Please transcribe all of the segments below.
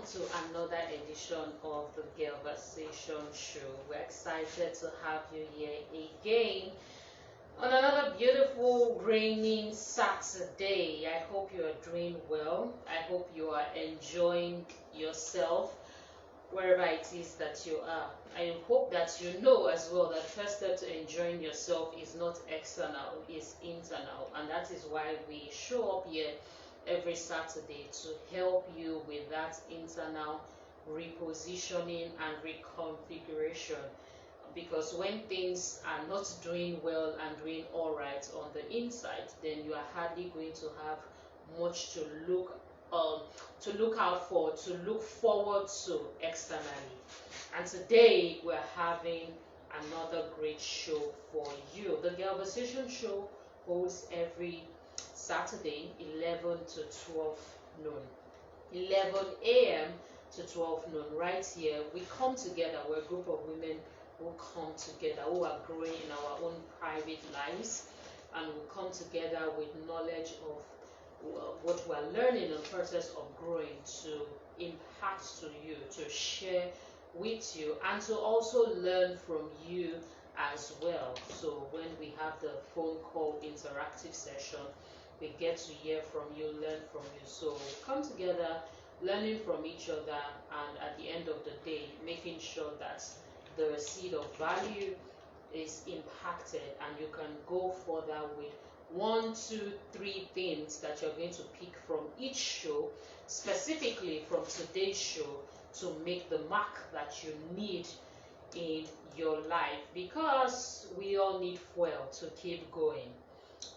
to another edition of the Girlversation show. We're excited to have you here again on another beautiful raining Saturday. I hope you are doing well. I hope you are enjoying yourself wherever it is that you are. I hope that you know as well that first step to enjoying yourself is not external, it's internal, and that is why we show up here every Saturday to help you with that internal repositioning and reconfiguration. Because when things are not doing well and doing all right on the inside, then you are hardly going to have much to look out for, to look forward to externally. And today we're having another great show for you. The Girlversation show holds every Saturday, 11 to 12 noon. 11 a.m. to 12 noon, right here. We come together. We're a group of women who come together, who are growing in our own private lives, and we come together with knowledge of what we're learning in the process of growing to impact to you, to share with you, and to also learn from you as well. So when we have the phone call interactive session, we get to hear from you, learn from you. So come together, learning from each other, and at the end of the day, making sure that the seed of value is impacted and you can go further with 1, 2, 3 things that you're going to pick from each show, specifically from today's show, to make the mark that you need in your life, because we all need fuel to keep going.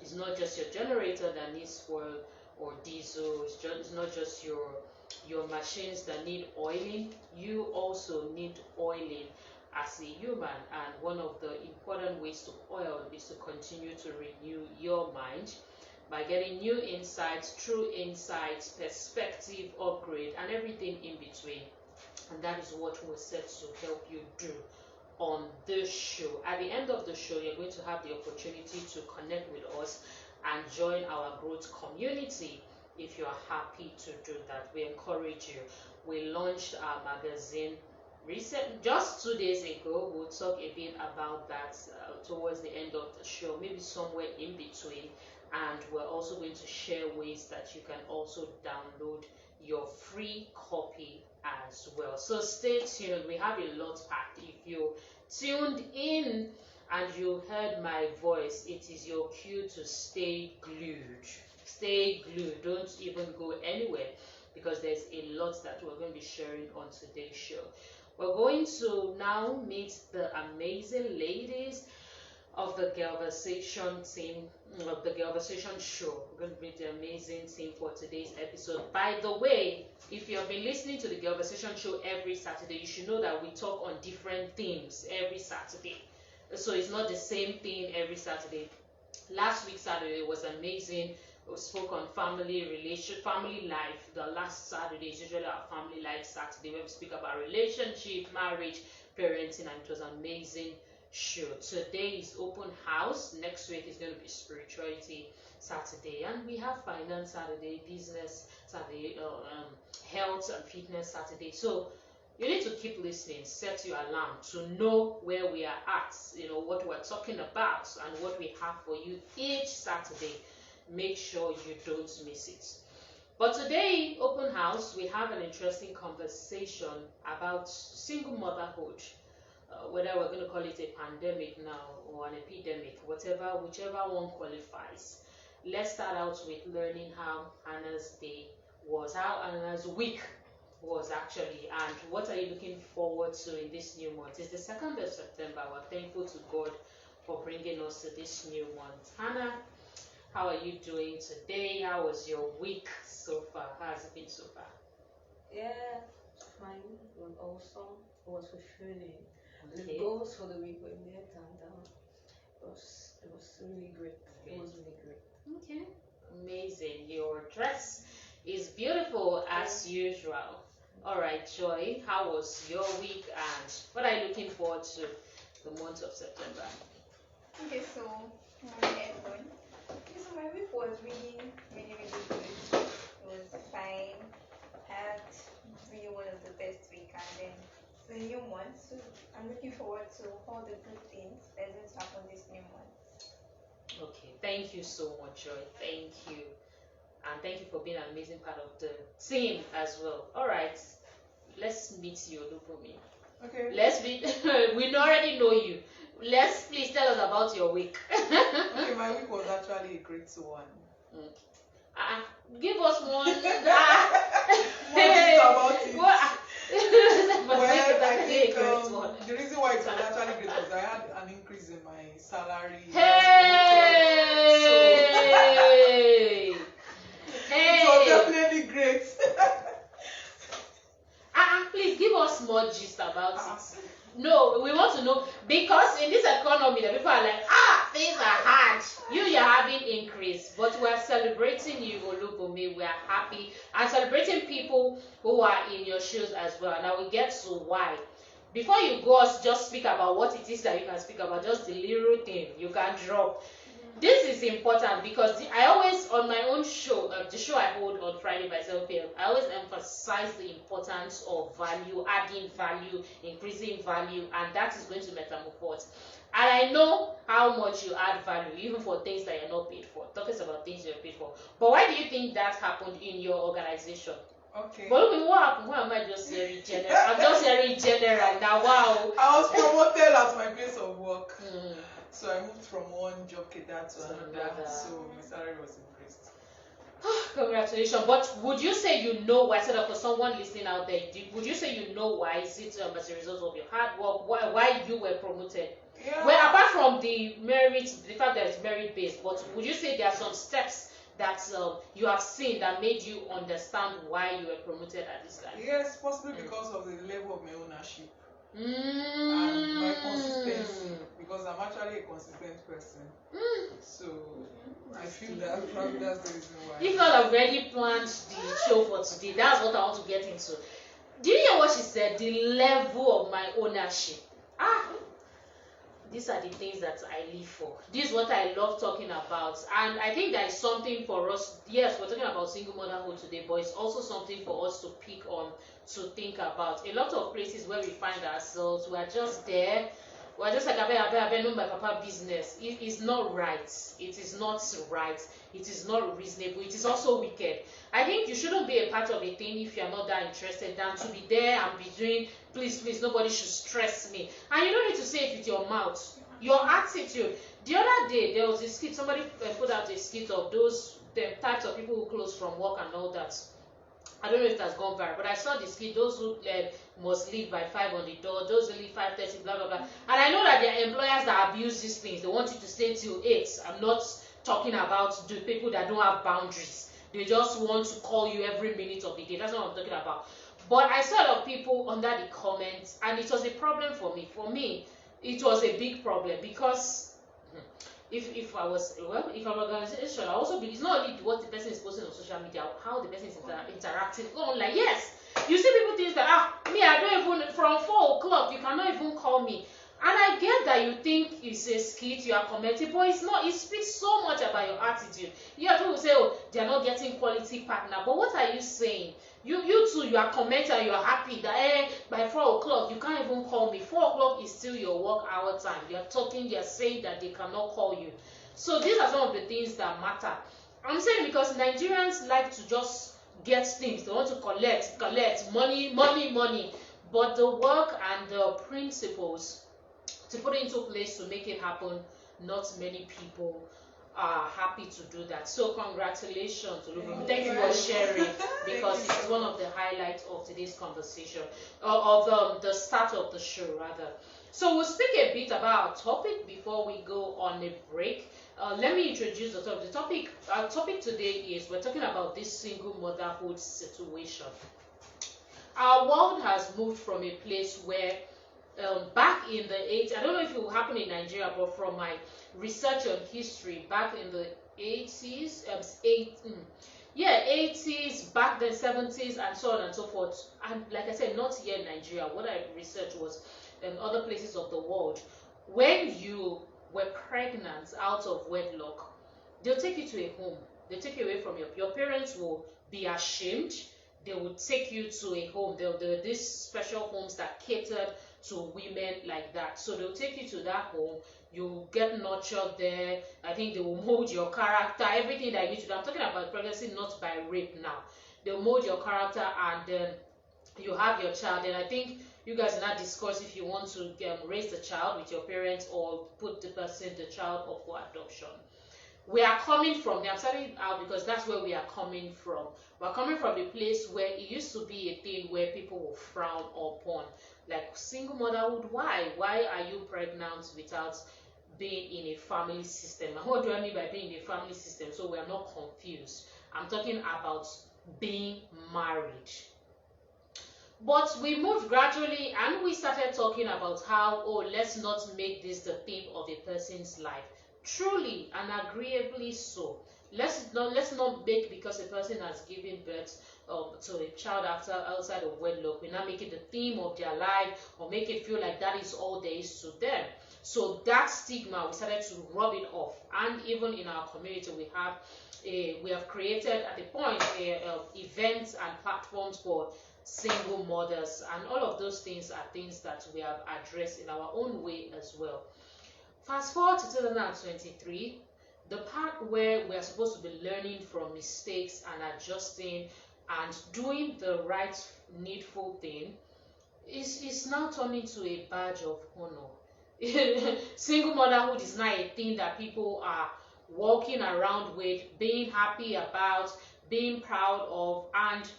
It's not just your generator that needs fuel or diesel. It's not just your machines that need oiling. You also need oiling as a human, and one of the important ways to oil is to continue to renew your mind by getting new insights, true insights, perspective upgrade, and everything in between. And that is what we're set to help you do on this show. At the end of the show, you're going to have the opportunity to connect with us and join our growth community. If you are happy to do that, we encourage you. We launched our magazine just 2 days ago. We'll talk a bit about that towards the end of the show, maybe somewhere in between. And we're also going to share ways that you can also download your free copy as well. So stay tuned. We have a lot packed. If you tuned in and you heard my voice, it is your cue to stay glued. Stay glued. Don't even go anywhere, because there's a lot that we're going to be sharing on today's show. We're going to now meet the amazing ladies of the Girlversation team, of the Girlversation show. We're going to meet the amazing team for today's episode. By the way, if you have been listening to the Girlversation show every Saturday, you should know that we talk on different themes every Saturday. So it's not the same thing every Saturday. Last week Saturday was amazing. We spoke on family life. The last Saturday is usually our family life Saturday, where we speak about relationship, marriage, parenting, and it was an amazing show. Today is open house. Next week is going to be spirituality Saturday, and we have finance Saturday, business Saturday, health and fitness Saturday. So you need to keep listening. Set your alarm to know where we are at, what we're talking about, and what we have for you each Saturday. Make sure you don't miss it. But today, open house, we have an interesting conversation about single motherhood. Whether we're going to call it a pandemic now or an epidemic, whichever one qualifies. Let's start out with learning how Hannah's day was, how Hannah's week was actually, and what are you looking forward to in this new month. It's the 2nd of September. We're thankful to God for bringing us to this new month. Hannah, how are you doing today? How was your week so far? How has it been so far? Yeah, fine. It was awesome. It was fulfilling. Okay. The goals for the week were met, and it was really great. It was really great. Okay, amazing. Your dress is beautiful as usual. All right, Joy, how was your week, and what are you looking forward to the month of September? Okay, so morning everyone. Okay, so my week was really, really, really good. It was fine. I had really the new month. So I'm looking forward to all the good things that's going to happen this new month. Okay, thank you so much, Joy. Thank you. And thank you for being an amazing part of the team as well. All right, let's meet you, Olubumi. Okay. Let's meet. We already know you. Let's please tell us about your week. Okay, my week was actually a great one. Give us one. What is about it? Well, I think the reason why it was actually great was I had an increase in my salary. Hey! It was definitely great. Please give us more gist about it. No, we want to know, because in this economy, the people are like, things are hard. You're having increase, but we are celebrating you, Olubumi. We are happy and celebrating people who are in your shoes as well. Now we get to why. Before you go, just speak about what it is that you can speak about, just the little thing you can drop. This is important because I always, on my own show, the show I hold on Friday by 7 p.m., I always emphasize the importance of value, adding value, increasing value, and that is going to metamorphose. And I know how much you add value, even for things that you're not paid for. Talking about things you're paid for. But why do you think that happened in your organization? Okay. But what happened? Why am I just hearing general? I'm just hearing general now. Wow. I was promoted at my place of work. Mm. So I moved from one job cadre to another. So my salary was increased. Congratulations. But would you say you know why? So that for someone listening out there, would you say you know why? Is it as a result of your hard work? Why you were promoted? Yeah. Well, apart from the merit, the fact that it's merit based, but would you say there are some steps that you have seen that made you understand why you were promoted at this time? Yes, possibly because of the level of my ownership. And my consistency, because I'm actually a consistent person. So I feel that probably that's the reason why. If not, I've already planned the show for today. That's what I want to get into. Do you hear what she said? The level of my ownership. These are the things that I live for. This is what I love talking about. And I think that is something for us. Yes, we're talking about single motherhood today, but it's also something for us to pick on, to think about. A lot of places where we find ourselves, we're just there. We're just like, I know my papa business. It is not right. It is not right. It is not reasonable. It is also wicked. I think you shouldn't be a part of a thing if you're not that interested than to be there and be doing, please, nobody should stress me. And you don't need to say it with your mouth. Your attitude. The other day, there was a skit. Somebody put out a skit of the types of people who close from work and all that. I don't know if that's gone viral, but I saw this kid, those who must leave by 5 on the door, those who leave 5:30, blah, blah, blah. And I know that there are employers that abuse these things. They want you to stay till 8. I'm not talking about the people that don't have boundaries. They just want to call you every minute of the day. That's what I'm talking about. But I saw a lot of people under the comments, and it was a problem for me. For me, it was a big problem because if I'm an organization, I also believe it's not only what the person is posting on social media, how the person is interacting online. Yes, you see people think that me, I don't even, from 4 o'clock you cannot even call me. And I get that you think it's a skit, you are commenting, but it's not. It speaks so much about your attitude. You have people say, they are not getting quality partner, but what are you saying? You too, you are commenting and you are happy that by 4 o'clock you can't even call me. 4 o'clock is still your work hour time. You are talking, you are saying that they cannot call you. So these are some of the things that matter. I'm saying because Nigerians like to just get things. They want to collect money. But the work and the principles to put it into place to make it happen, not many people are happy to do that. So congratulations, Olubumi. Thank you for sharing, because it's one of the highlights of today's conversation, of the start of the show rather. So we'll speak a bit about our topic before we go on a break. Let me introduce the topic. The topic, our topic today is, we're talking about this single motherhood situation. Our world has moved from a place where back in the 80s, I don't know if it will happen in Nigeria, but from my research on history, back in the 80s, 80s, back then 70s, and so on and so forth. And like I said, not here in Nigeria. What I researched was in other places of the world. When you were pregnant out of wedlock, they'll take you to a home. They'll take you away from your parents will be ashamed. they would take you to a home. There are these special homes that catered to women like that. So they'll take you to that home. You get nurtured there. I think they will mold your character, everything that you need to do. I'm talking about pregnancy, not by rape now. They'll mold your character, and then you have your child. And I think you guys will not discuss if you want to raise the child with your parents or put the child up for adoption. We are coming from, I'm starting out because that's where we are coming from. We're coming from a place where it used to be a thing where people will frown upon, like single motherhood. Why? Why are you pregnant without being in a family system? And what do I mean by being in a family system? So we are not confused. I'm talking about being married. But we moved gradually and we started talking about how, oh, let's not make this the theme of a person's life. Truly and agreeably so. Let's not make, because a person has given birth to a child outside of wedlock, we now make it the theme of their life or make it feel like that is all there is to them. So that stigma, we started to rub it off. And even in our community, we have created at the point events and platforms for single mothers, and all of those things are things that we have addressed in our own way as well. Fast forward to 2023, the part where we are supposed to be learning from mistakes and adjusting and doing the right needful thing is now turning to a badge of honor. Single motherhood is now a thing that people are walking around with, being happy about, being proud of, and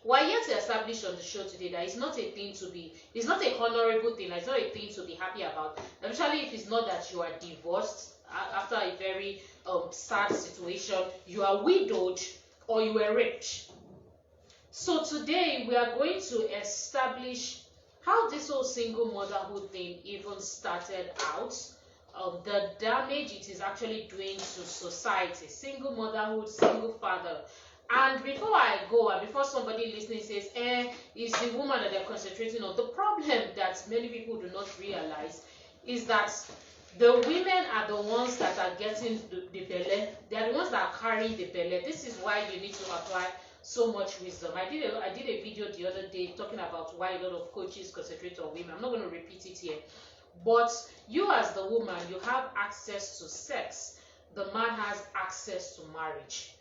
we're here to establish on the show today that it's not a thing to be, it's not a honorable thing, it's not a thing to be happy about, especially if it's not that you are divorced after a very sad situation, you are widowed, or you were raped. So today we are going to establish how this whole single motherhood thing even started out, the damage it is actually doing to society, single motherhood, single father. And before I go, and before somebody listening says, it's the woman that they're concentrating on, the problem that many people do not realize is that the women are the ones that are getting the belly. They are the ones that are carrying the belly. This is why you need to apply so much wisdom. I did a video the other day talking about why a lot of coaches concentrate on women. I'm not going to repeat it here. But you as the woman, you have access to sex. The man has access to marriage.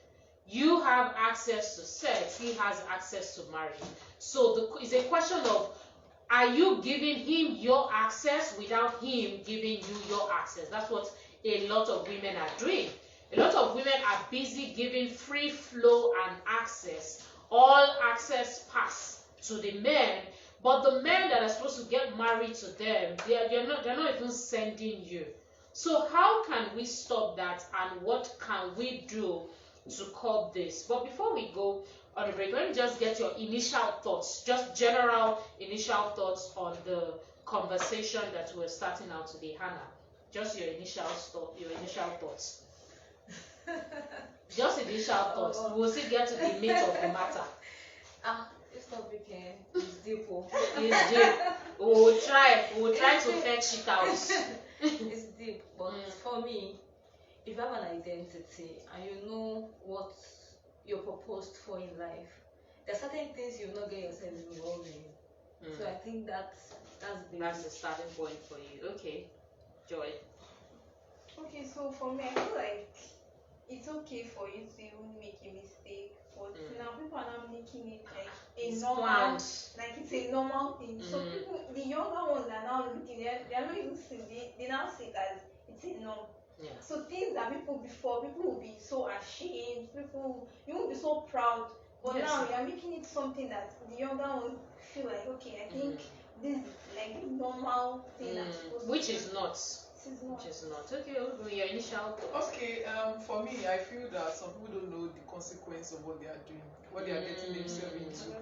You have access to sex, he has access to marriage. So it's a question of, are you giving him your access without him giving you your access? That's what a lot of women are doing. A lot of women are busy giving free flow and access, all access pass to the men, but the men that are supposed to get married to them, they're not even sending you. So how can we stop that, and what can we do to curb this? But before we go on the break, let me just get your initial thoughts, just general initial thoughts on the conversation that we're starting out today. Hannah, just your initial thoughts. Just initial thoughts. We'll still get to the meat of the matter. This topic is deep. It's deep. We'll try to fetch it out. It's deep, but for me, if you have an identity and you know what you're proposed for in life, there are certain things you will not get yourself involved in. So I think that's the starting point for you. Okay, Joy. Okay, so for me, I feel like it's okay for you to even make a mistake, but now people are now making it like a normal, like it's a normal thing. So people, the younger ones are now looking, they're not even seeing, they now see it as it's a norm. Yeah. So things that people will be so ashamed, you won't be so proud, but now you're making it something that the younger ones feel like, okay, I think this is like a normal thing I'm supposed which to is do. not. Which is not. Okay, your initial thoughts. Okay, for me, I feel that some people don't know the consequence of what they are doing, what they are getting themselves into.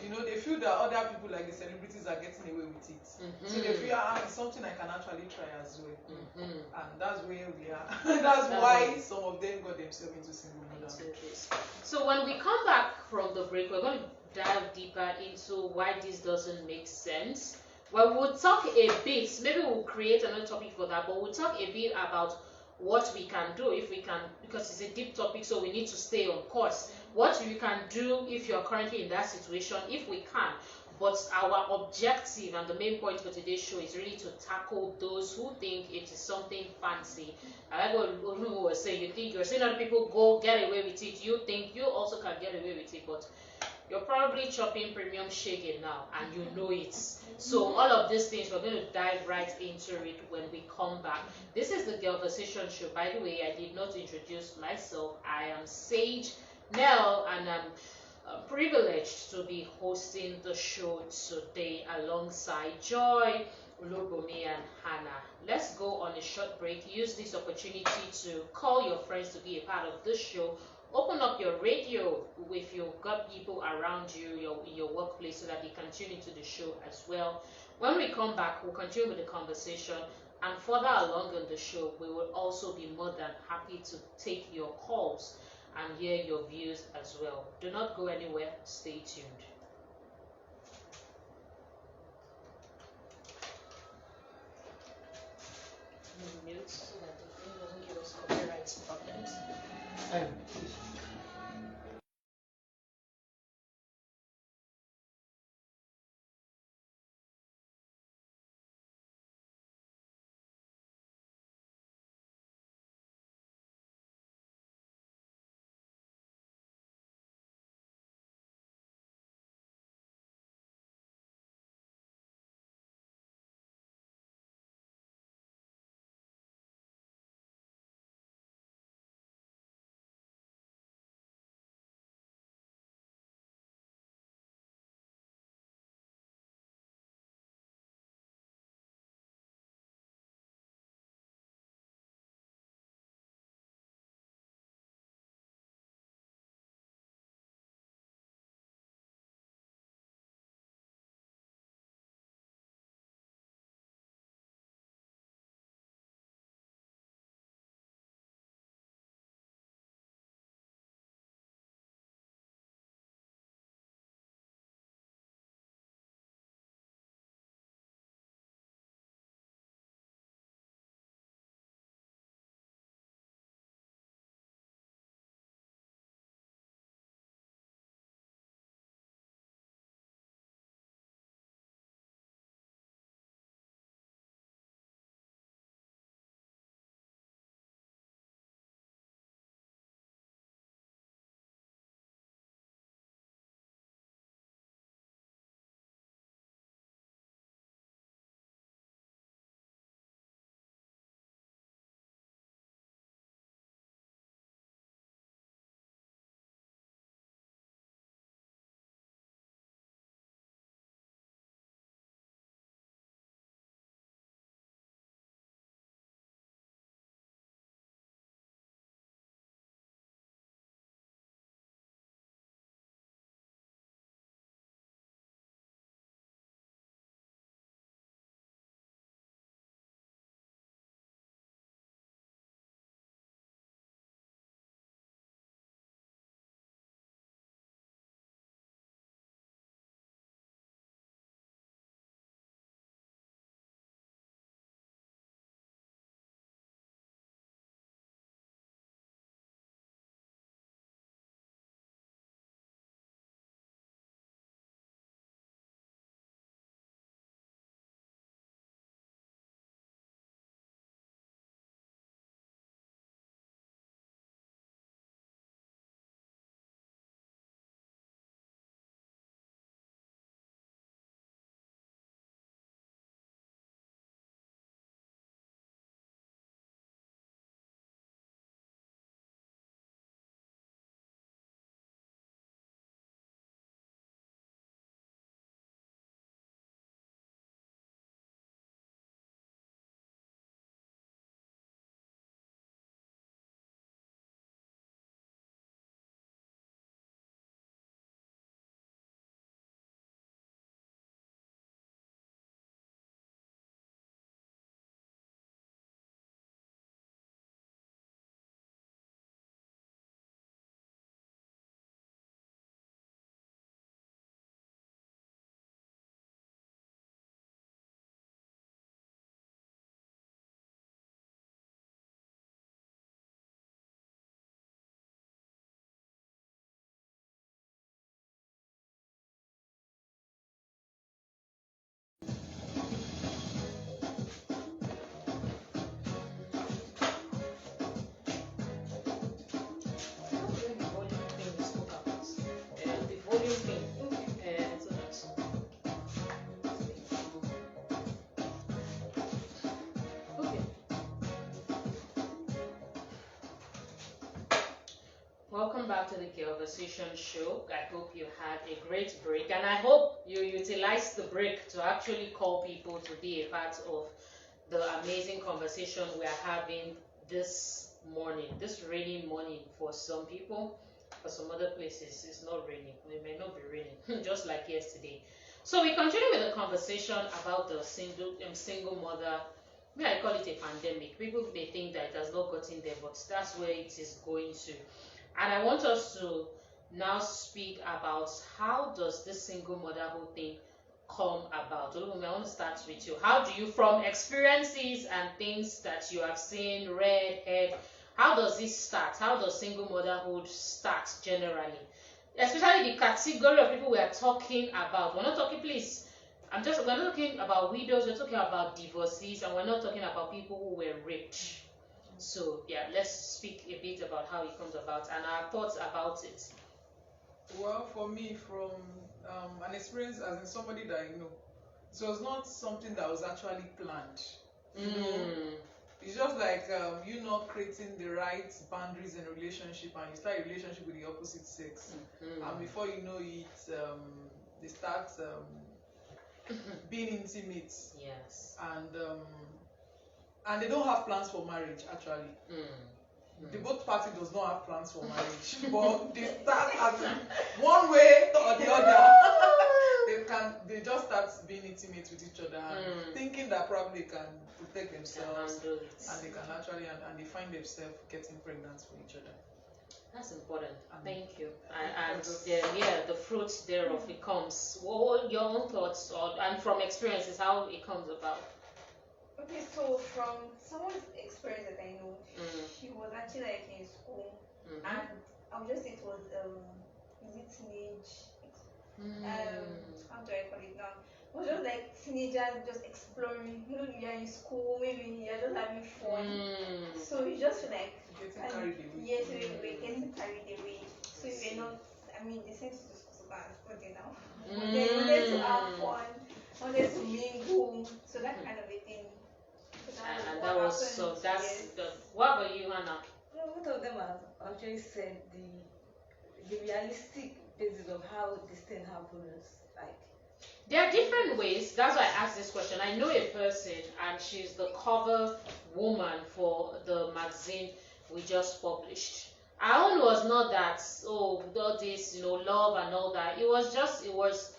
You know, they feel that other people, like the celebrities, are getting away with it. So they feel, it's something I can actually try as well. And that's where we are. That's why some of them got themselves into single motherhood. So when we come back from the break, we're going to dive deeper into why this doesn't make sense. Well, we'll talk a bit, maybe we'll create another topic for that, but we'll talk a bit about what we can do, if we can, because it's a deep topic, so we need to stay on course. What you can do if you're currently in that situation, if we can. But our objective and the main point for today's show is really to tackle those who think it is something fancy. I like what Olu was saying. You think you're seeing other people go get away with it. You think you also can get away with it, but you're probably chopping premium shaggy now and you know it. So all of these things, we're going to dive right into it when we come back. This is the GIRLVERSATION show. By the way, I did not introduce myself. I am Sage Nell, and I'm privileged to be hosting the show today alongside Joy, Olobomi, and Hannah. Let's go on a short break. Use this opportunity to call your friends to be a part of the show. Open up your radio if you've got people around you, in your workplace, so that they can tune into the show as well. When we come back, we'll continue with the conversation, and further along in the show, we will also be more than happy to take your calls and hear your views as well. Do not go anywhere. Stay tuned. Mute so that the thing doesn't give us copyright problems. Welcome back to the Girlversation show. I hope you had a great break, and I hope you utilized the break to actually call people to be a part of the amazing conversation we are having this morning, this rainy morning for some people. For some other places, it's not raining. It may not be raining, just like yesterday. So we continue with the conversation about the single mother. I call it a pandemic. People may think that it has not gotten there, but that's where it is going to. And I want us to now speak about how does this single motherhood thing come about. Olumide, I want to start with you. How do you, from experiences and things that you have seen, read, heard, how does this start? How does single motherhood start generally? Especially the category of people we are talking about. We're not talking, please. We're not talking about widows, we're talking about divorcees, and we're not talking about people who were raped. So yeah, let's speak a bit about how it comes about and our thoughts about it. Well, for me, from an experience as in somebody that I know, it was not something that was actually planned. You know, it's just like you not creating the right boundaries in a relationship, and you start a relationship with the opposite sex, and before you know it, they start being intimate. Yes. And they don't have plans for marriage actually. The both party does not have plans for marriage, but they start as one way or the other. They just start being intimate with each other and thinking that probably they can protect themselves and they can actually and they find themselves getting pregnant for each other. That's important. Thank you. And the fruits thereof it comes. What your own thoughts and from experiences how it comes about? Okay, so from someone's experience that I know, she was actually like in school, and I'll just say it was is it teenage? How do I call it now? It was just like teenagers just exploring. You know, you're in school, maybe you're just having fun. So you just feel like getting carried away. Yes, we were getting carried away. So we were not. I mean, they sent us to school to go and study now. But they wanted to have fun, wanted to mingle, so that kind of a thing. And that was so. That's the. What about you, Hannah? No, both of them have actually said the realistic basis of how this thing happens. Like there are different ways. That's why I asked this question. I know a person, and she's the cover woman for the magazine we just published. Our own was not that all this, love and all that. It was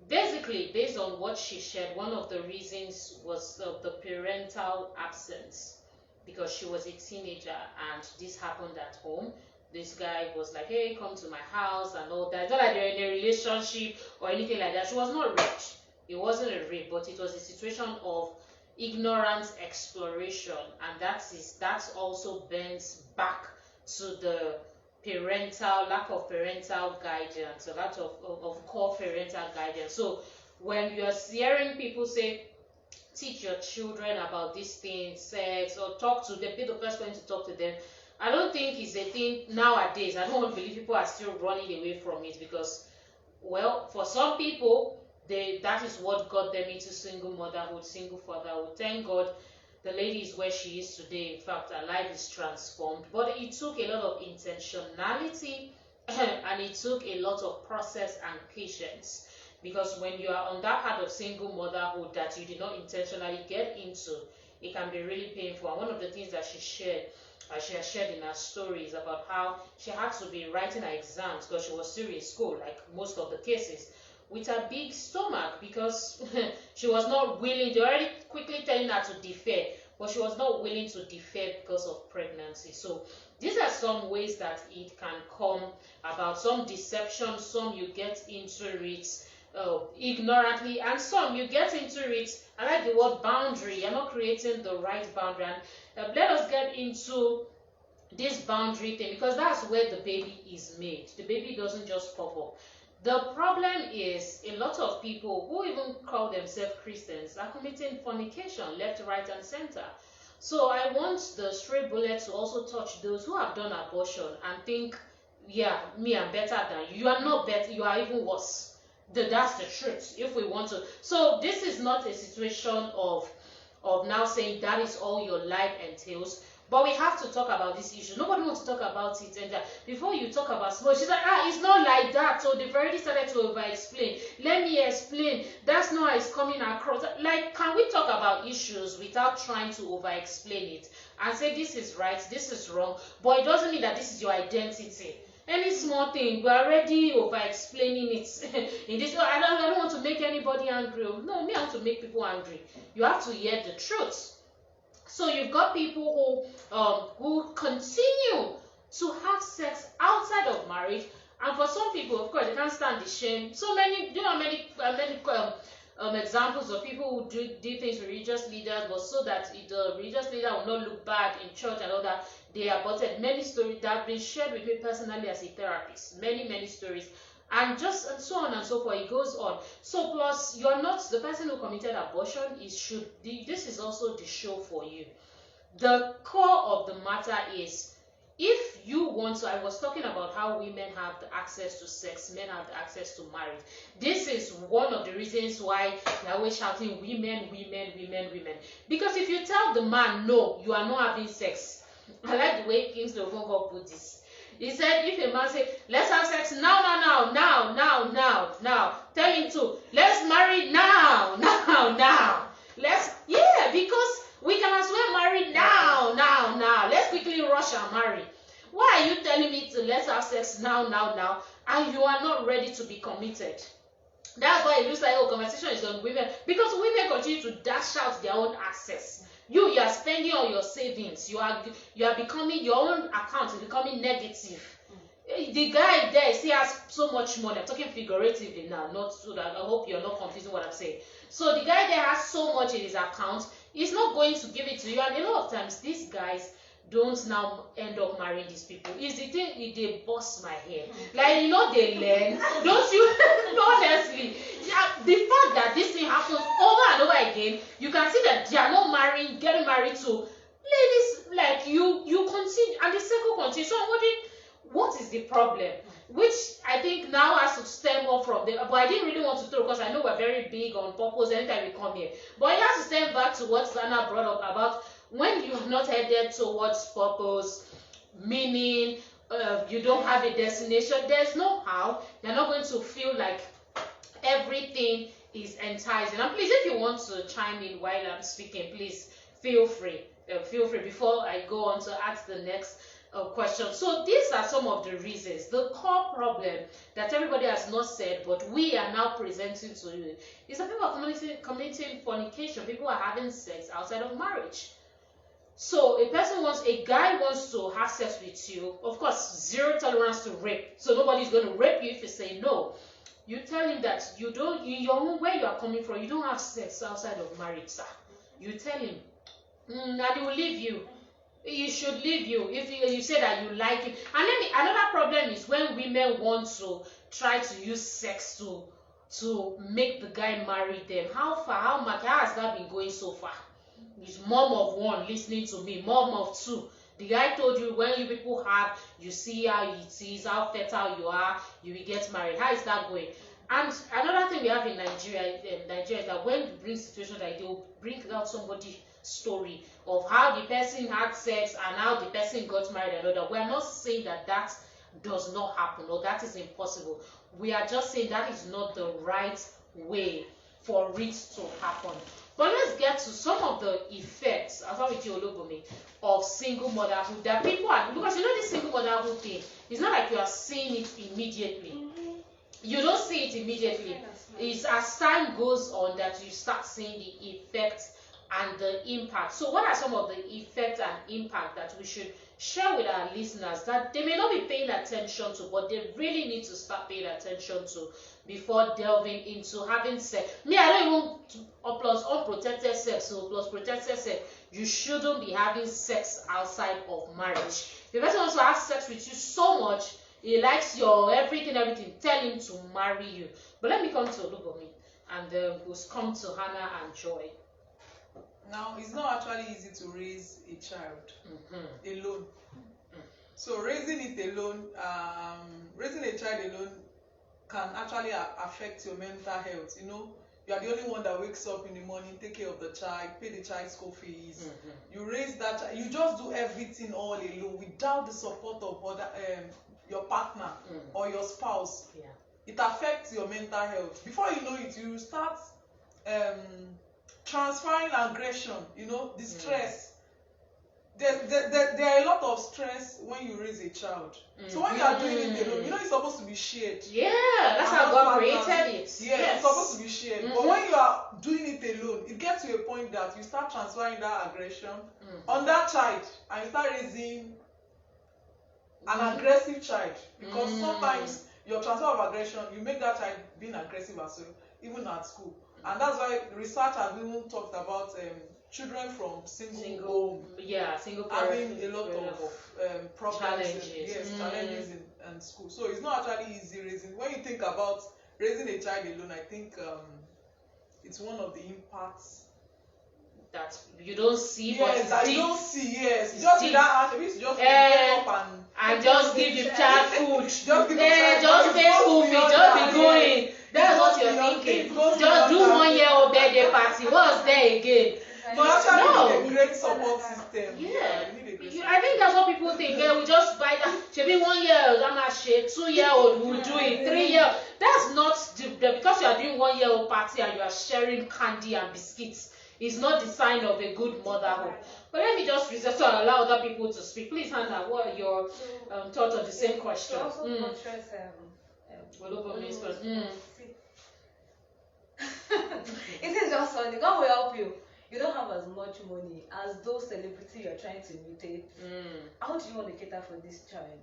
basically based on what she shared. One of the reasons was the parental absence, because she was a teenager and this happened at home. This guy was like, hey, come to my house and all that. It's not like they're in a relationship or anything like that. She was not raped. It wasn't a rape, but it was a situation of ignorance exploration, and that's also bends back to the lack of parental guidance, a lot of core parental guidance. So when you're hearing people say teach your children about these things, sex, or talk to them, be the first one to talk to them, I don't think it's a thing nowadays. I don't believe people are still running away from it, because well, for some people that is what got them into single motherhood, single fatherhood. Thank God the lady is where she is today. In fact, her life is transformed. But it took a lot of intentionality and it took a lot of process and patience. Because when you are on that part of single motherhood that you did not intentionally get into, it can be really painful. And one of the things that she has shared in her stories about how she had to be writing her exams because she was still in school, like most of the cases, with a big stomach, because she was not willing. They already quickly telling her to defer, but she was not willing to defer because of pregnancy. So these are some ways that it can come about. Some deception, some you get into it ignorantly, and some you get into it. I like the word boundary. You're not creating the right boundary. And let us get into this boundary thing, because that's where the baby is made. The baby doesn't just pop up. The problem is a lot of people who even call themselves Christians are committing fornication left, right, and center. So I want the stray bullet to also touch those who have done abortion and think, yeah, me, I'm better than you. You are not better, you are even worse. That's the truth, if we want to. So this is not a situation of now saying that is all your life entails. But we have to talk about this issue. Nobody wants to talk about it. And before you talk about smoke, she's like, it's not like that. So they've already started to over-explain. Let me explain. That's not how it's coming across. Like, can we talk about issues without trying to over-explain it and say this is right, this is wrong, but it doesn't mean that this is your identity. Any small thing, we're already over-explaining it in this. I don't want to make anybody angry. No, me, I want to make people angry. You have to hear the truth. So you've got people who continue to have sex outside of marriage, and for some people, of course, they can't stand the shame. So many, many examples of people who do things with religious leaders, but so that the religious leader will not look bad in church and all that, they aborted. Many stories that have been shared with me personally as a therapist. Many stories. And so on and so forth, it goes on. So plus, you're not the person who committed abortion. This is also the show for you. The core of the matter is, if you want to, I was talking about how women have the access to sex, men have the access to marriage. This is one of the reasons why they're always shouting women. Because if you tell the man, no, you are not having sex. I like the way Kingsley Okonkwo put this. He said, if a man say, let's have sex now, tell him to, let's marry now. Because we can as well marry now. Let's quickly rush and marry. Why are you telling me to let's have sex now, and you are not ready to be committed? That's why it looks like, conversation is on women, because women continue to dash out their own access. You are spending all your savings. You are becoming, your own account is becoming negative. The guy there, he has so much money. I'm talking figuratively now, not so that I hope you're not confusing what I'm saying. So the guy there has so much in his account, he's not going to give it to you. And a lot of times, these guys don't now end up marrying these people. It's the thing, they bust my head. Like, they learn. Don't you? Honestly, the fact that this thing happens over and over again, you can see that they are not getting married to ladies like you continue, and the cycle continues. So I'm wondering, what is the problem? Which I think now has to stem up from there. But I didn't really want to throw, because I know we're very big on purpose anytime we come here. But it has to stem back to what Zana brought up about when you're not headed towards purpose, meaning you don't have a destination. There's no how. You're not going to feel like everything is enticing. And please, if you want to chime in while I'm speaking, please feel free. Before I go on to ask the next question. So these are some of the reasons. The core problem that everybody has not said, but we are now presenting to you, is that people are committing fornication. People are having sex outside of marriage. So a guy wants to have sex with you. Of course, zero tolerance to rape. So nobody's going to rape you if you say no. You tell him that you don't, where you are coming from, you don't have sex outside of marriage, sir. You tell him, and he will leave you. He should leave you if you say that you like him. And another problem is when women want to try to use sex to make the guy marry them. How has that been going so far? Is mom of one listening to me, mom of two. The guy told you, when you people have, you see how it is, how fertile you are, you will get married. How is that going? And another thing we have in Nigeria is that when you bring situations like, they will bring out somebody's story of how the person had sex and how the person got married and all that. We are not saying that does not happen or that is impossible. We are just saying that is not the right way for it to happen. But let's get to some of the effects, I'll start with you, Olubunmi, of single motherhood that people are, because this single motherhood thing, it's not like you are seeing it immediately. You don't see it immediately. It's as time goes on that you start seeing the effects and the impact. So what are some of the effects and impact that we should share with our listeners that they may not be paying attention to, but they really need to start paying attention to before delving into having sex? Me, I don't even, plus unprotected sex, so plus protected sex, you shouldn't be having sex outside of marriage. If the person wants to have sex with you so much, he likes your everything, tell him to marry you. But let me come to Olubunmi, and then we'll come to Hannah and Joy. Now, it's not actually easy to raise a child alone. So raising it alone, raising a child alone can actually affect your mental health. You are the only one that wakes up in the morning, take care of the child, pay the child's school fees. You raise that child. You just do everything all alone without the support of other your partner or your spouse. Yeah. It affects your mental health. Before you know it, you start transferring aggression. You know, the stress. There are a lot of stress when you raise a child. So when you are doing it alone, you know it's supposed to be shared. Yeah, that's how God created it. Yeah, it's supposed to be shared. But when you are doing it alone, it gets to a point that you start transferring that aggression on that child, and you start raising an aggressive child. Because sometimes your transfer of aggression, you make that child being aggressive as well, even at school. And that's why research has even talked about children from single having a lot of problems, challenges in school. So it's not actually easy raising. When you think about raising a child alone, I think it's one of the impacts that you don't see. Yes, I don't see. Yes, just with that act, just wake up and just give the child food. Just give the just pay school fee. Just be going. That's what you're thinking. Just do 1 year old birthday party. What's there again? But actually, you need a great support system. Yeah. I think that's what people think. Yeah, we just buy that. Should be 1 year old, I'm not sure. 2 year old will do it. 3 year. That's not because you are doing 1 year old party and you are sharing candy and biscuits. It's not the sign of a good motherhood. But let me just reserve to allow other people to speak. Please, Hannah, what are your thoughts on the same question? It is just funny. God will help you. You don't have as much money as those celebrities you're trying to imitate. How do you want to cater for this child?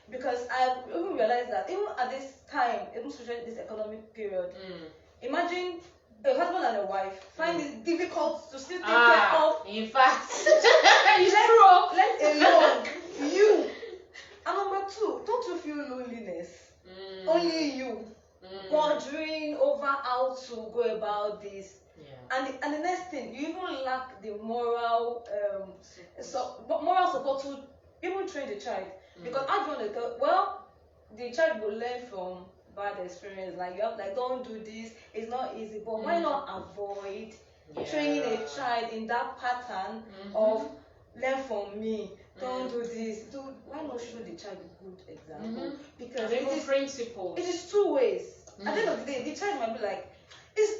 Because I even realized that even at this time, even especially this economic period, imagine a husband and a wife find it difficult to still take care of. In fact, let alone you. And number two, don't you feel loneliness? Only you wondering over how to go about this. And the next thing, you even lack the moral support to even train the child. Because I don't know, the child will learn from bad experience. Like you have don't do this, it's not easy. But why not avoid training a child in that pattern of learn from me, don't do this, why not show the child a good example? Because it is two ways. At the end of the day, the child might be like, this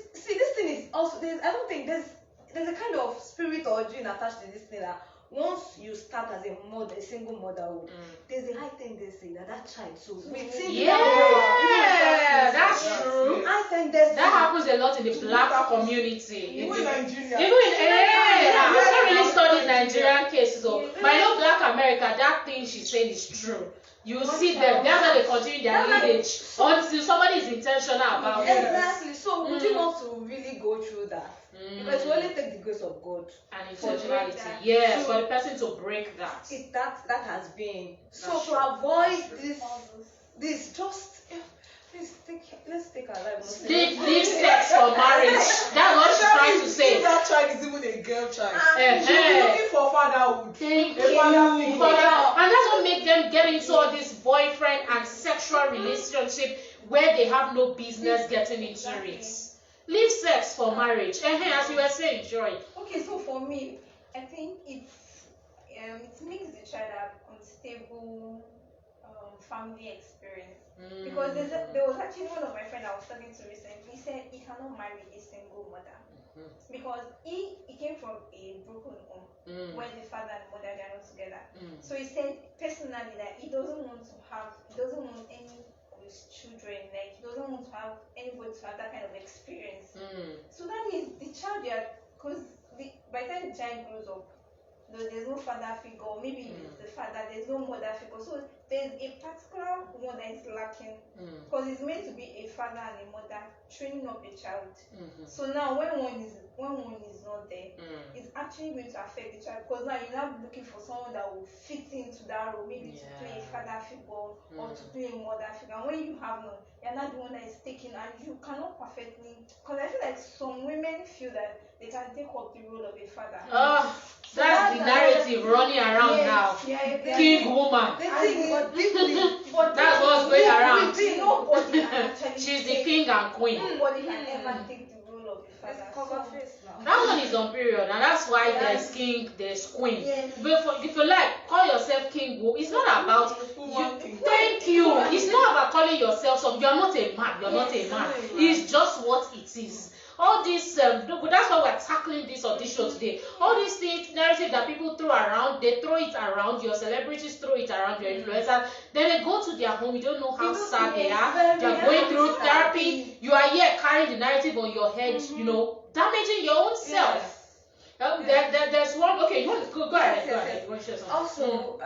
thing is also, I don't think there's a kind of spirit or gene attached to this thing that once you start as a single motherhood, there's a high tendency that child too. That's true. I think that happens a lot in the black community. Even in Nigeria. I don't really study Nigerian cases, but I know Black America. That thing she's saying is true. You see them. That's how they continue their lineage until somebody is intentional about it. Exactly. So would you want to really go through that? Because you only take the grace of God and intentionality. Yes, for the person to break that. That has been. So to avoid this just. Let's take our life. Leave sex for marriage. That's what she's trying to say. That child is even a girl child. She'll be looking for fatherhood. Thank you. And that's what makes them get into all this boyfriend and sexual relationship where they have no business getting into it. Leave sex for marriage. As you were saying, Joy. Okay, so for me, I think it makes the child have unstable family experience. Because there was actually one of my friends I was talking to recently. He said he cannot marry a single mother because he came from a broken home where the father and mother are not together. So he said personally that he doesn't want any of his children, like he doesn't want to have anybody to have that kind of experience. So that means the child, because by the time the child grows up, there's no father figure, or maybe the father, there's no mother figure. So there's a particular one that is lacking because it's meant to be a father and a mother training up a child. So now when one is not there, it's actually going to affect the child because now you're not looking for someone that will fit into that role, maybe to play a father figure or to play a mother figure. And when you have none, you're not the one that is taking, and you cannot perfectly, because I feel like some women feel that they can take up the role of a father. That's the narrative running around now. King woman. That's what's going around. Nobody can actually She's the king and queen. Nobody can ever take the role father. Cover face now. That one is on period, and that's why there's king, there's queen. But if you like, call yourself king. It's not about you. Thank you. It's not about calling yourself something. You're not a man. You're not a man. It's just what it is. All this, that's why we're tackling this on this show today. All these things, narrative that people throw around, they throw it around. Your celebrities throw it around. Your influencers. Then they go to their home. You don't know how sad they are. They're going through therapy. You are here carrying the narrative on your head. You know, damaging your own self. There's one. Okay, you want to go ahead. Go ahead. You want to share something? Also,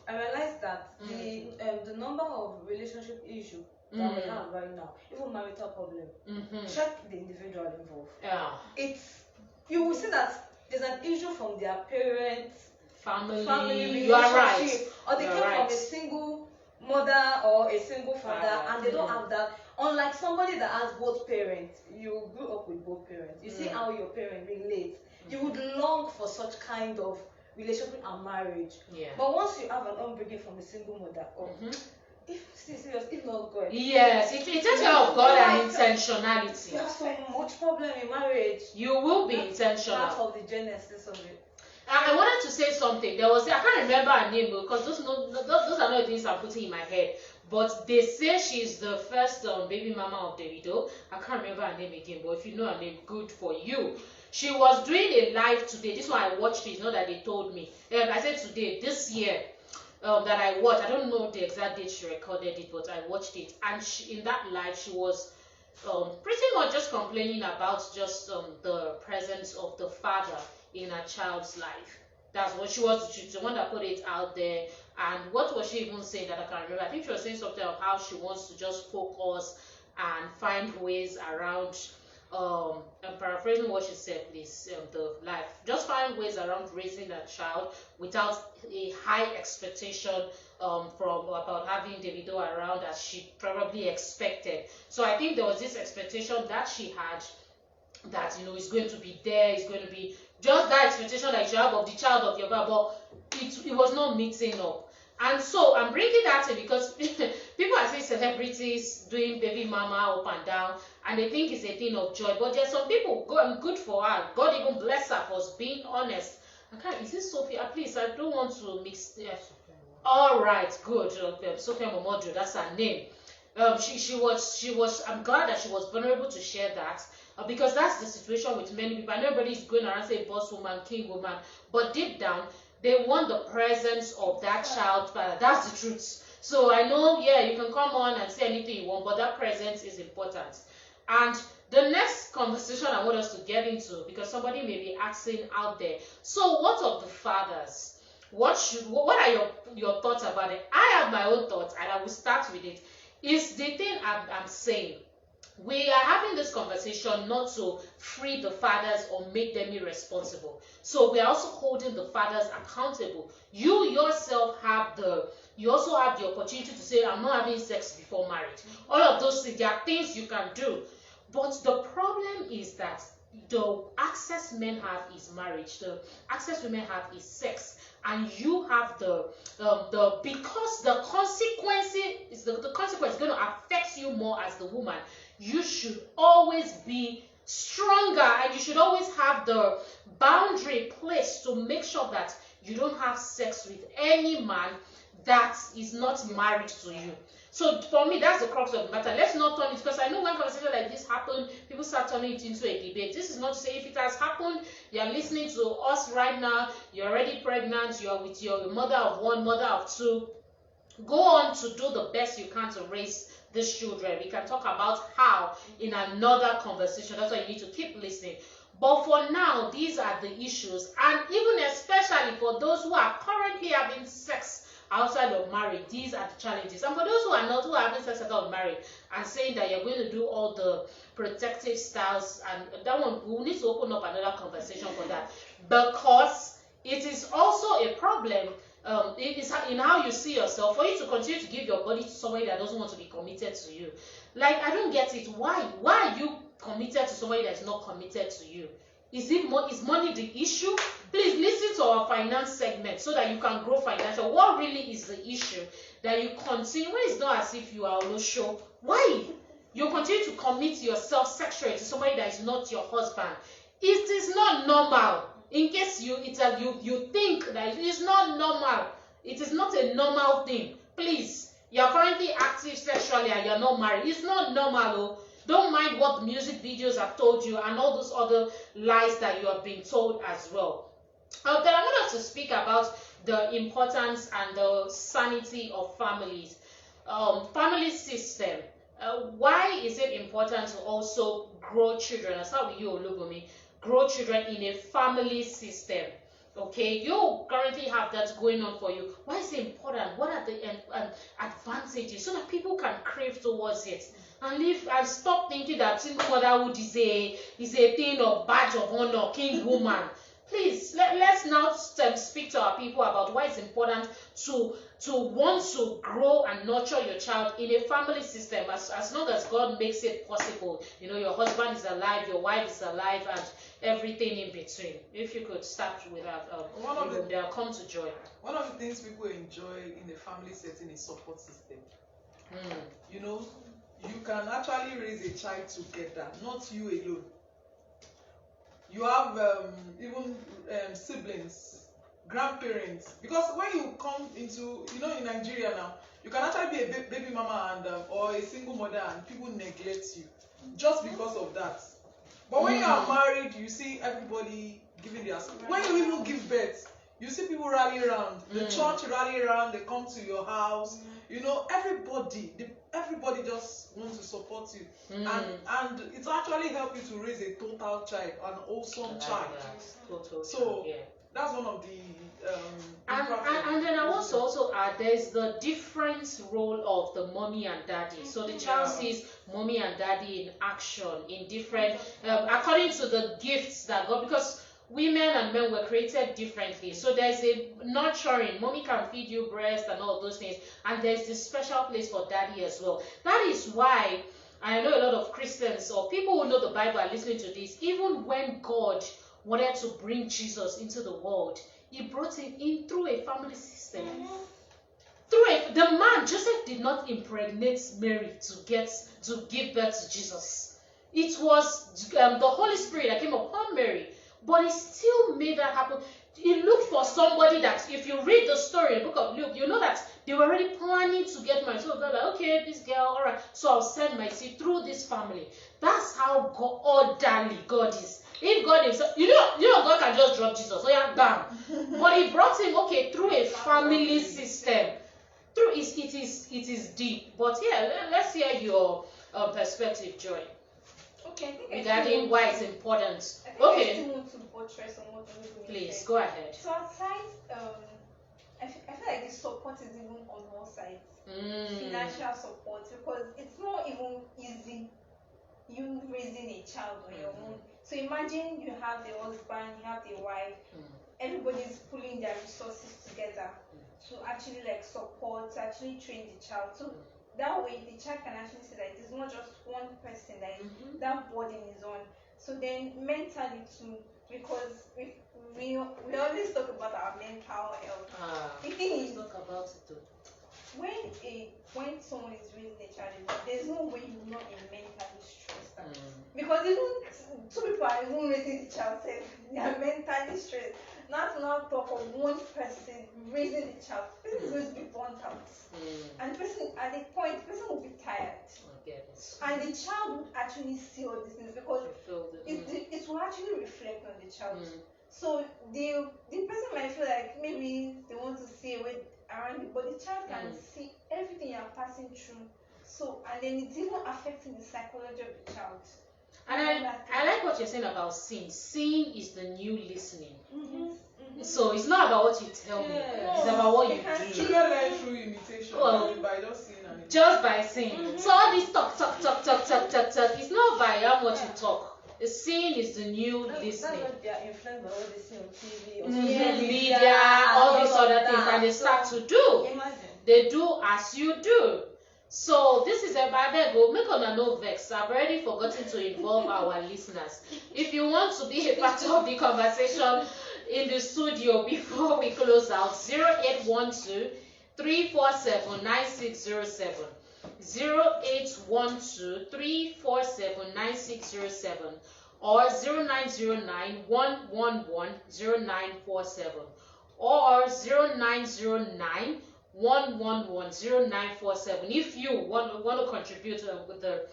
I realized that the number of relationship issues that we have right now, even marital problem, check the individual involved. Yeah. You will see that there's an issue from their parents, family relationship, you are right. Or they came from a single mother or a single father, and they don't have that. Unlike somebody that has both parents, you grew up with both parents. You see how your parent relates. You would long for such kind of relationship and marriage. Yeah. But once you have an upbringing from a single mother, if not God. Yes, it takes care of God and intentionality. You have so much problem in marriage. You will be intentional. Part of the genesis of it. I wanted to say something. I can't remember her name because those are not the things I'm putting in my head. But they say she's the first baby mama of W.O.N.D.I.V.A. I can't remember her name again, but if you know her name, good for you. She was doing a live today. This one I watched it. It's not that they told me. I said today, this year, that I watched. I don't know the exact date she recorded it, but I watched it. And in that live, she was pretty much just complaining about just the presence of the father in a child's life. That's what she was. She's the one that put it out there. And what was she even saying that I can't remember? I think she was saying something of how she wants to just focus and find ways around. I'm paraphrasing what she said, please. The life. Just find ways around raising a child without a high expectation from about having W.O.N.D.I.V.A. around as she probably expected. So I think there was this expectation that she had that it's going to be there, it's going to be just that expectation that you have of the child of your father, but it was not meeting up. And so I'm bringing that in because people are saying celebrities doing baby mama up and down, and they think it's a thing of joy. But there's some people good for her. God even bless her for being honest. Is this Sophia? Please, I don't want to mix. All right, good. Sophia Momodu, that's her name. She was. I'm glad that she was vulnerable to share that. Because that's the situation with many people. I know everybody's going around saying boss woman, king woman, but deep down, they want the presence of that child father. That's the truth. So I know, you can come on and say anything you want, but that presence is important. And the next conversation I want us to get into, because somebody may be asking out there, so what of the fathers? What are your thoughts about it? I have my own thoughts, and I will start with it. Is the thing I'm saying. We are having this conversation not to free the fathers or make them irresponsible. So we are also holding the fathers accountable. You yourself you also have the opportunity to say, I'm not having sex before marriage. All of those things, there are things you can do. But the problem is that the access men have is marriage. The access women have is sex. And you have because the consequence is going to affect you more as the woman. You should always be stronger, and you should always have the boundary placed to make sure that you don't have sex with any man that is not married to you. So for me, that's the crux of the matter. Let's not turn it, because I know when conversations like this happen, people start turning it into a debate. This is not to say if it has happened, you're listening to us right now, you're already pregnant, you're with your mother of one, mother of two, go on to do the best you can to raise these children. We can talk about how in another conversation. That's why you need to keep listening. But for now, these are the issues, and even especially for those who are currently having sex outside of marriage, these are the challenges. And for those who are not, who are having sex outside of marriage and saying that you're going to do all the protective styles, and that one, we need to open up another conversation for that, because it is also a problem. It is in how you see yourself. For you to continue to give your body to somebody that doesn't want to be committed to you, like, I don't get it. Why are you committed to somebody that is not committed to you? Is money the issue? Please listen to our finance segment so that you can grow financial. What really is the issue that you continue when it's not as if you are on no show? Why? you continue to commit yourself sexually to somebody that is not your husband. It is not normal. In case you think that it is not normal, it is not a normal thing. Please, you are currently active sexually and you are not married. It's not normal. Don't mind what the music videos have told you and all those other lies that you have been told as well. Then I want us to speak about the importance and the sanity of families. Family system. Why is it important to also grow children? I'll start with you, Olubumi. Grow children in a family system. Okay, you currently have that going on for you. Why is it important? What are the advantages so that people can crave towards it and live and stop thinking that single motherhood is a thing of badge of honor, king woman. Please let's now speak to our people about why it's important to want to grow and nurture your child in a family system as long as God makes it possible. You know, your husband is alive, your wife is alive, and everything in between. If you could start with that, they'll come to joy. One of the things people enjoy in a family setting is support system. You know, you can actually raise a child together, not you alone. You have even siblings, grandparents. Because when you come into, you know, in Nigeria now, you can actually be a baby mama and or a single mother and people neglect you just because of that. But when you are married, you see everybody giving their support. When you even give birth, you see people rally around. The church rally around, they come to your house. You know, everybody just wants to support you. And it's actually help you to raise a total child, an awesome child. So that's one of the and then I want to also add, there's the different role of the mommy and daddy. So the child sees mommy and daddy in action, in different according to the gifts that God, because women and men were created differently. So there's a nurturing. Mommy can feed you breast and all of those things. And there's this special place for daddy as well. That is why I know a lot of Christians or people who know the Bible are listening to this. Even when God wanted to bring Jesus into the world, he brought him in through a family system. The man, Joseph did not impregnate Mary to give birth to Jesus. It was the Holy Spirit that came upon Mary. But he still made that happen. He looked for somebody that, if you read the story in the book of Luke, you know that they were already planning to get married. So they're like, okay, this girl, all right, so I'll send my seed through this family. That's how orderly God is. If God himself, you know, God can just drop Jesus. So yeah, bam. But he brought him, okay, through a family system. Through it is deep. But yeah, let's hear your perspective, Joy. Okay, I think regarding why it's important. I still want to buttress on what please go ahead. So aside, I feel like the support is even on all sides. Financial support, because it's not even easy you raising a child on your own. So imagine you have the husband, you have the wife, everybody's pulling their resources together to actually like support, to actually train the child. So that way the child can actually see that it's not just one person that that burden is on. So then mentally too, because we always talk about our mental health. The thing is, talk about it too. When someone is raising a child, there's no way you will not be mentally stressed. Because even two people are even raising the child, they are mentally stressed. Not talk of one person raising the child. The person is going to be burnt out. And the person, at the point, the person will be tired. And the child would actually see all these things because it will actually reflect on the child. So the person might feel like maybe they want to see away around you, but the child can see everything you are passing through. So, and then it's even affecting the psychology of the child. And I like what you're saying about seeing. Seeing is the new listening. So it's not about what you tell me. It's about what you do. Children learn through imitation by just seeing and just by seeing. So all this talk. It's not by how much you talk. The seeing is the new listening. That's what they are influenced by what they see on TV, media, all these other things, and they start to do. They do as you do. So this is a Bible. Make on a no vex. I've already forgotten to involve our listeners. If you want to be a part of the conversation in the studio before we close out, 0812 347 9607. 0812-347-9607 or 0909-111-0947 or 0909-111-0947. If you want to contribute with the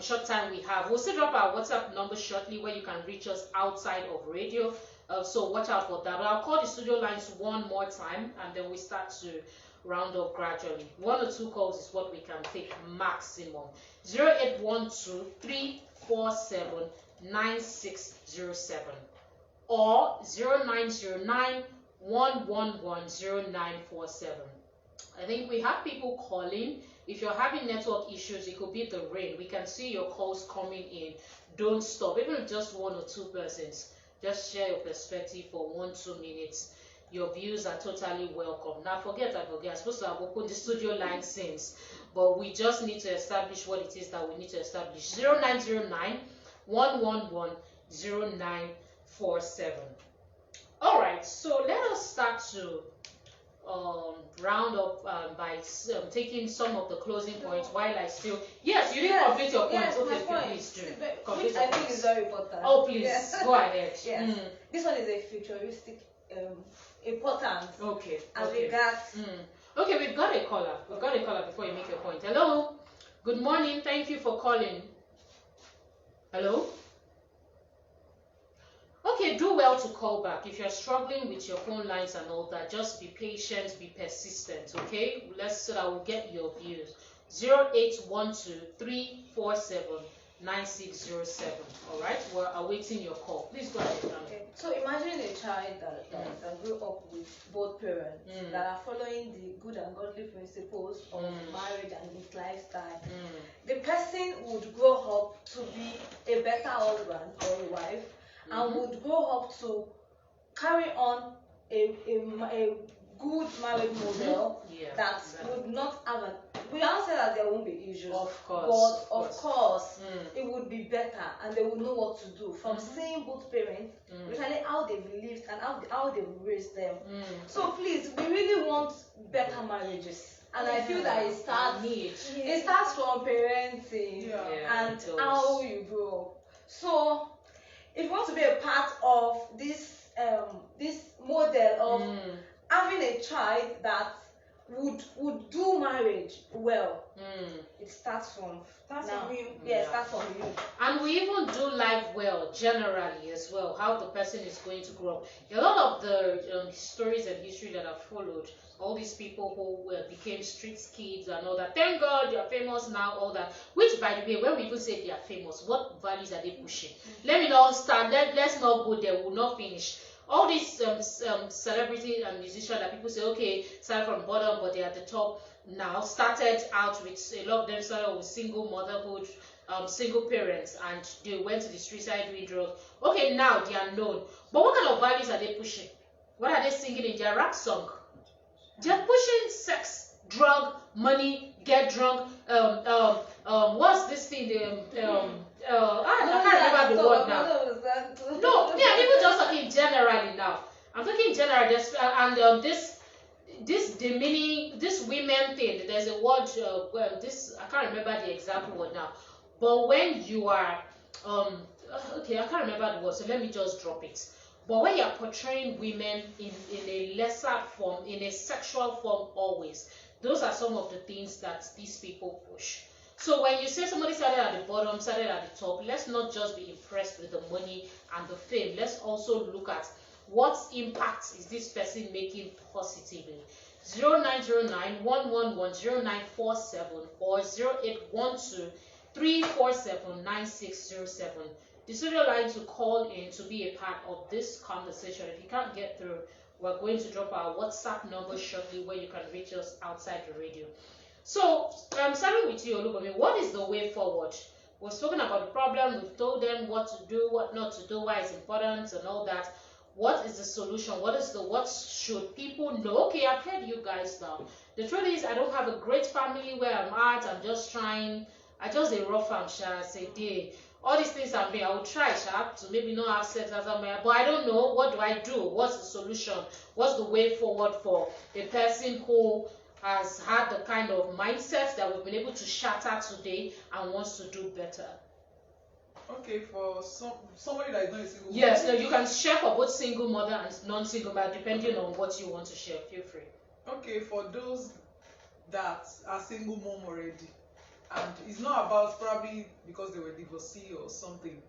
short time we have, we'll still drop our WhatsApp number shortly where you can reach us outside of radio. So watch out for that. But I'll call the studio lines one more time and then we start to round up gradually. 1 or 2 calls is what we can take maximum. 0812-347-9607 or 0909-111-0947. I think we have people calling. If you're having network issues, it could be the rain. We can see your calls coming in. Don't stop. Even if just 1 or 2 persons, just share your perspective for 1-2 minutes. Your views are totally welcome. Now forget. I'm supposed to have opened the studio line since, but we just need to establish what it is that we need to establish. 0909-111-0947. All right, so let us start to round up by taking some of the closing points while I still. Yes, you didn't complete your points. Okay, please do. Which I think is very important. Oh, please, go ahead. Yes. This one is a futuristic importance. Okay. As regards. Okay, we've got a caller. Before you make your point. Hello. Good morning. Thank you for calling. Hello. Okay, do well to call back. If you're struggling with your phone lines and all that, just be patient, be persistent, okay? So that we'll get your views. 0812-347-9607. All right, we're awaiting your call. Please go ahead. Okay. So imagine a child that grew up with both parents that are following the good and godly principles of marriage and its lifestyle. The person would grow up to be a better husband or a wife, and would grow up to carry on a good marriage model that would not have we don't say that there won't be issues, of course, but of course it would be better and they would know what to do from seeing both parents, really how they've lived and how they've raised them. So please, we really want better marriages. And I feel that it starts from parenting and how you grow up. So if you want to be a part of this this model of having a child that would do marriage well, it starts from you. Yeah, starts from you. And we even do life well generally as well, how the person is going to grow up. A lot of the stories and history that I've followed, all these people who became street kids and all that, thank God they are famous now, all that. Which, by the way, when we even say they are famous, what values are they pushing? Let me not start. Let's not go there. We'll not finish. All these celebrities and musicians that people say, okay, started from the bottom, but they're at the top now, started out with, a lot of them started with single motherhood, single parents, and they went to the street side doing drugs. Okay, now they are known. But what kind of values are they pushing? What are they singing in their rap song? They're pushing sex, drug, money, get drunk. What's this thing? I can't remember the word now. No, yeah, people just talking generally now. I'm talking generally. And this demeaning, this women thing. There's a word. This I can't remember the exact word now. But when you are okay, I can't remember the word. So let me just drop it. But when you're portraying women in a lesser form, in a sexual form always, those are some of the things that these people push. So when you say somebody started at the bottom, started at the top, let's not just be impressed with the money and the fame. Let's also look at what impact is this person making positively. 0909-111-0947 or 0812-347-9607. The studio line to call in to be a part of this conversation. If you can't get through, we're going to drop our WhatsApp number shortly where you can reach us outside the radio. So, starting with you, Olubami, what is the way forward? We've spoken about the problem, we've told them what to do, what not to do, why it's important and all that. What is the solution? What should people know? Okay, I've heard you guys now. The truth is, I don't have a great family where I'm at. I'm just trying. I just a rough and say, day. All these things I'm doing, I will try to maybe not have sex as a man, but I don't know. What do I do? What's the solution? What's the way forward for a person who has had the kind of mindset that we've been able to shatter today and wants to do better? Okay, for somebody that is not a single mother. Yes, no, you can share for both single mother and non-single mother depending on what you want to share. Feel free. Okay, for those that are single mom already, and it's not about probably because they were divorcee or something.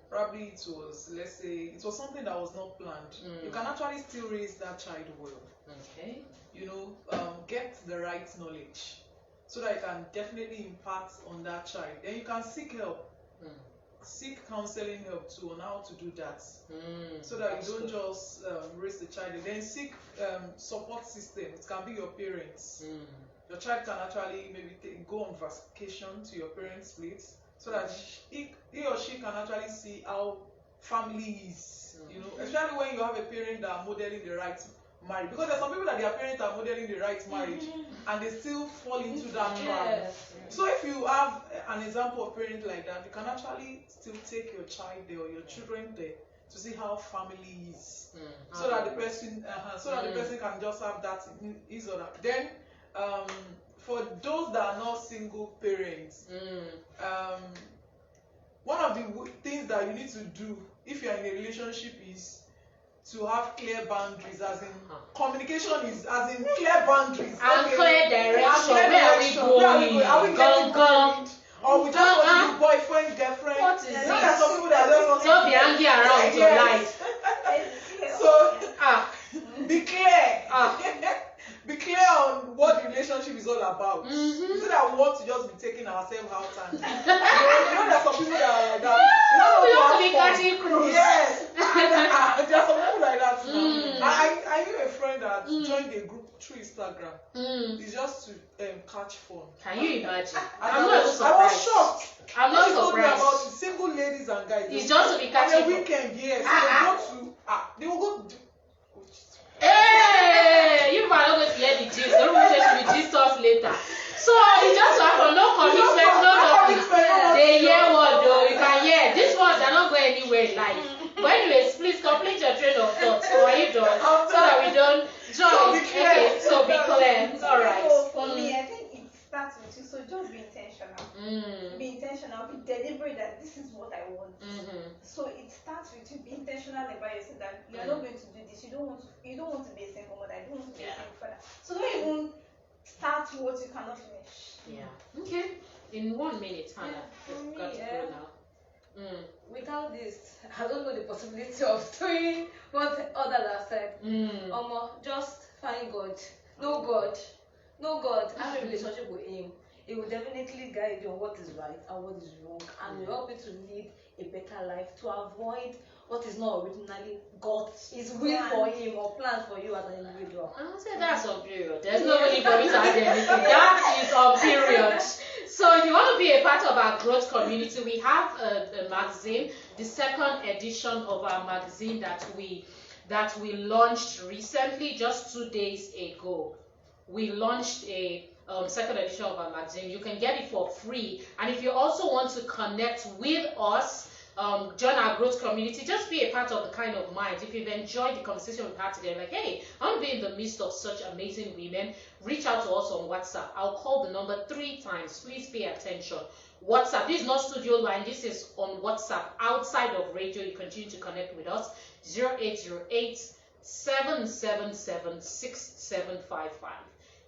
Probably it was, let's say, it was something that was not planned. You can actually still raise that child well. Okay. You know, get the right knowledge so that you can definitely impart on that child. Then you can seek help. Seek counseling help too on how to do that, so that you don't just raise the child. And then seek support system. It can be your parents. Your child can actually maybe go on vacation to your parents' place, so that he or she can actually see how family is. You know, especially when you have a parent that are modeling the right marriage, because there's some people that their parents are modeling the right marriage and they still fall into that trap. So if you have an example of parent like that, you can actually still take your child there or your children there to see how family is, so that the person can just have that in his or that. Then for those that are not single parents, one of the things that you need to do if you are in a relationship is to have clear boundaries, as in communication is as in clear boundaries and okay. clear direction. Where are we going? Are we getting married? Or we just want to be boyfriend, girlfriend? What is There this? are some people that don't want Don't be angry around your life. So be clear. Be clear on what the relationship is all about. Is it that we want to just be taking ourselves out and you know there's some people that are like that. We want to be catching cruise. Yes. There are some people like that now. I knew a friend that joined a group through Instagram. It's just to catch fun. Can you imagine? I was shocked. I'm not surprised. surprised. About single ladies and guys. It's just to be catching on fun. the weekend, yes. They will go to Hey, you are not going to hear the gist. Don't say she will gist us later. So it's just to have no commitment, no nothing. They hear what though. You can hear. These ones are not going anywhere in life. But anyways, please complete your train of thought. Or you don't, so that we don't join. Okay, so be clear. All right. So for me, I think it starts with you. So just be intentional. Be intentional. Be deliberate that this is what I want. So it starts with you. Be intentional about yourself that you're not going to do this. You don't want to be a single mother. You don't want to be a single father. So don't even start what you cannot finish. Yeah. Okay. In 1 minute, Hannah. You've got to go now. Without this, I don't know the possibility of doing what others have said. Just find God. Know God. Have a relationship with Him. It will definitely guide you on what is right and what is wrong, and will help you to lead a better life, to avoid what is not originally God's will for Him or plans for you as an individual. I would say that's on period. There's no way for me to add anything. That is on period. So if you want to be a part of our growth community, we have a magazine, the second edition of our magazine that we launched recently, just 2 days ago. We launched a second edition of our magazine. You can get it for free. And if you also want to connect with us, join our growth community, just be a part of the kind of mind. If you've enjoyed the conversation we've had today, like, hey, I want to be in the midst of such amazing women, reach out to us on WhatsApp. I'll call the number 3 times. Please pay attention. WhatsApp. This is not studio line. This is on WhatsApp. Outside of radio, you continue to connect with us. 0808 777 6755.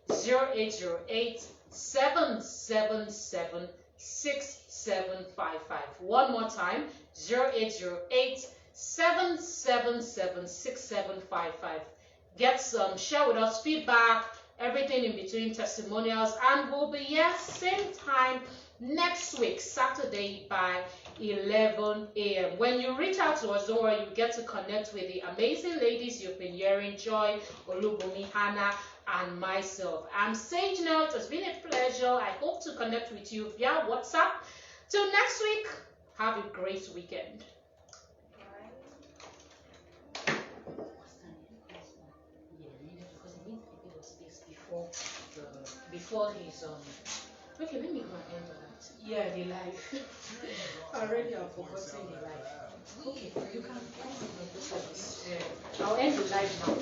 0808 777 6755. One more time, 0808 777 6755. Get some, share with us feedback, everything in between, testimonials, and we'll be here same time next week, Saturday by 11 a.m. When you reach out to us, don't worry, you get to connect with the amazing ladies you've been hearing, Joy, Olubumi, Hannah, and myself. I'm Sage Note. It's been a pleasure. I hope to connect with you via WhatsApp. Till next week, have a great weekend. Before he's okay, let me go and end that. Yeah, the life. Already I've forgotten the life. Okay, you can. I'll end the life now.